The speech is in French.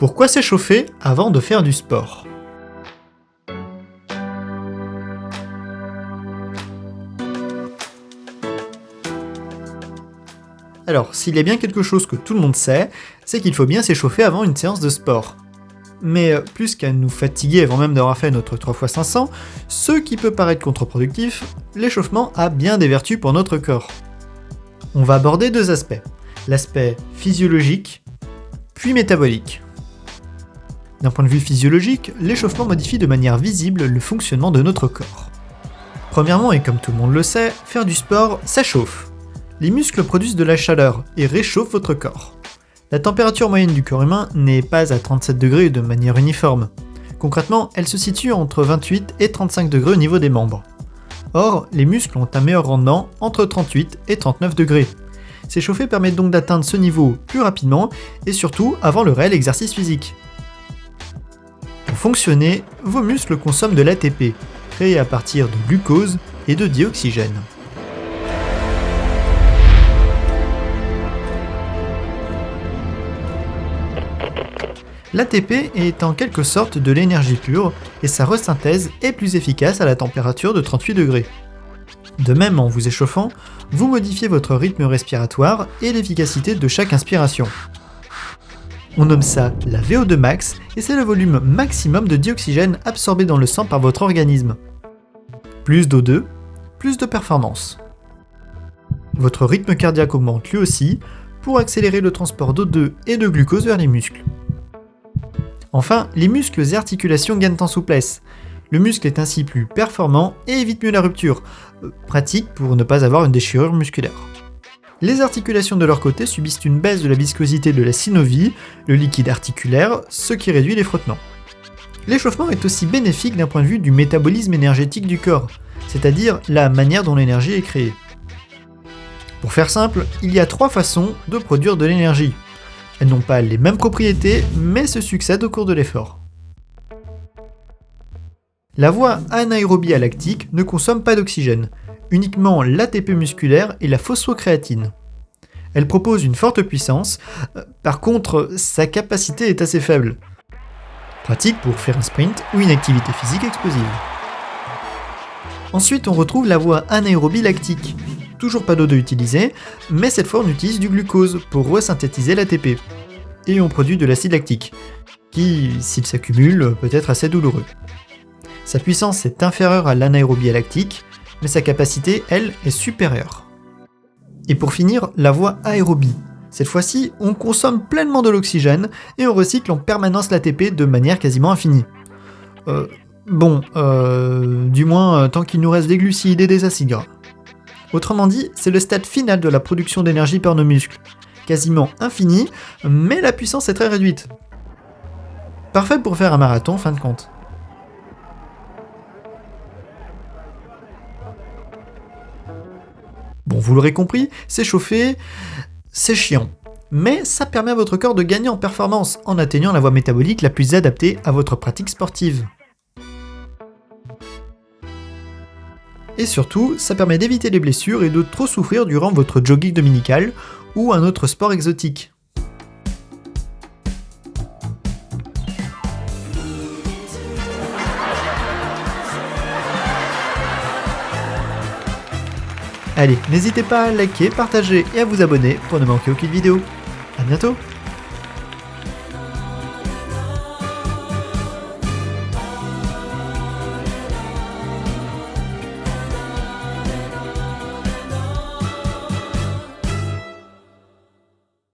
Pourquoi s'échauffer avant de faire du sport? Alors, s'il y a bien quelque chose que tout le monde sait, c'est qu'il faut bien s'échauffer avant une séance de sport. Mais plus qu'à nous fatiguer avant même d'avoir fait notre 3x500, ce qui peut paraître contre-productif, l'échauffement a bien des vertus pour notre corps. On va aborder deux aspects, l'aspect physiologique, puis métabolique. D'un point de vue physiologique, l'échauffement modifie de manière visible le fonctionnement de notre corps. Premièrement, et comme tout le monde le sait, faire du sport, ça chauffe. Les muscles produisent de la chaleur et réchauffent votre corps. La température moyenne du corps humain n'est pas à 37 degrés de manière uniforme. Concrètement, elle se situe entre 28 et 35 degrés au niveau des membres. Or, les muscles ont un meilleur rendement entre 38 et 39 degrés. S'échauffer permet donc d'atteindre ce niveau plus rapidement et surtout avant le réel exercice physique. Pour fonctionner, vos muscles consomment de l'ATP, créé à partir de glucose et de dioxygène. L'ATP est en quelque sorte de l'énergie pure et sa resynthèse est plus efficace à la température de 38 degrés. De même, en vous échauffant, vous modifiez votre rythme respiratoire et l'efficacité de chaque inspiration. On nomme ça la VO2 max et c'est le volume maximum de dioxygène absorbé dans le sang par votre organisme. Plus d'O2, plus de performance. Votre rythme cardiaque augmente lui aussi pour accélérer le transport d'O2 et de glucose vers les muscles. Enfin, les muscles et articulations gagnent en souplesse. Le muscle est ainsi plus performant et évite mieux la rupture, pratique pour ne pas avoir une déchirure musculaire. Les articulations de leur côté subissent une baisse de la viscosité de la synovie, le liquide articulaire, ce qui réduit les frottements. L'échauffement est aussi bénéfique d'un point de vue du métabolisme énergétique du corps, c'est-à-dire la manière dont l'énergie est créée. Pour faire simple, il y a 3 façons de produire de l'énergie. Elles n'ont pas les mêmes propriétés, mais se succèdent au cours de l'effort. La voie anaérobie à lactique ne consomme pas d'oxygène, uniquement l'ATP musculaire et la phosphocréatine. Elle propose une forte puissance, par contre sa capacité est assez faible. Pratique pour faire un sprint ou une activité physique explosive. Ensuite on retrouve la voie anaérobie lactique. Toujours pas d'O2 utilisé, mais cette fois on utilise du glucose pour resynthétiser l'ATP. Et on produit de l'acide lactique, qui, s'il s'accumule, peut être assez douloureux. Sa puissance est inférieure à l'anaérobie lactique, mais sa capacité, elle, est supérieure. Et pour finir, la voie aérobie. Cette fois-ci, on consomme pleinement de l'oxygène et on recycle en permanence l'ATP de manière quasiment infinie. Du moins tant qu'il nous reste des glucides et des acides gras. Autrement dit, c'est le stade final de la production d'énergie par nos muscles. Quasiment infini, mais la puissance est très réduite. Parfait pour faire un marathon en fin de compte. Bon, vous l'aurez compris, s'échauffer, c'est chiant. Mais ça permet à votre corps de gagner en performance en atteignant la voie métabolique la plus adaptée à votre pratique sportive. Et surtout, ça permet d'éviter les blessures et de trop souffrir durant votre jogging dominical ou un autre sport exotique. Allez, n'hésitez pas à liker, partager et à vous abonner pour ne manquer aucune vidéo. À bientôt!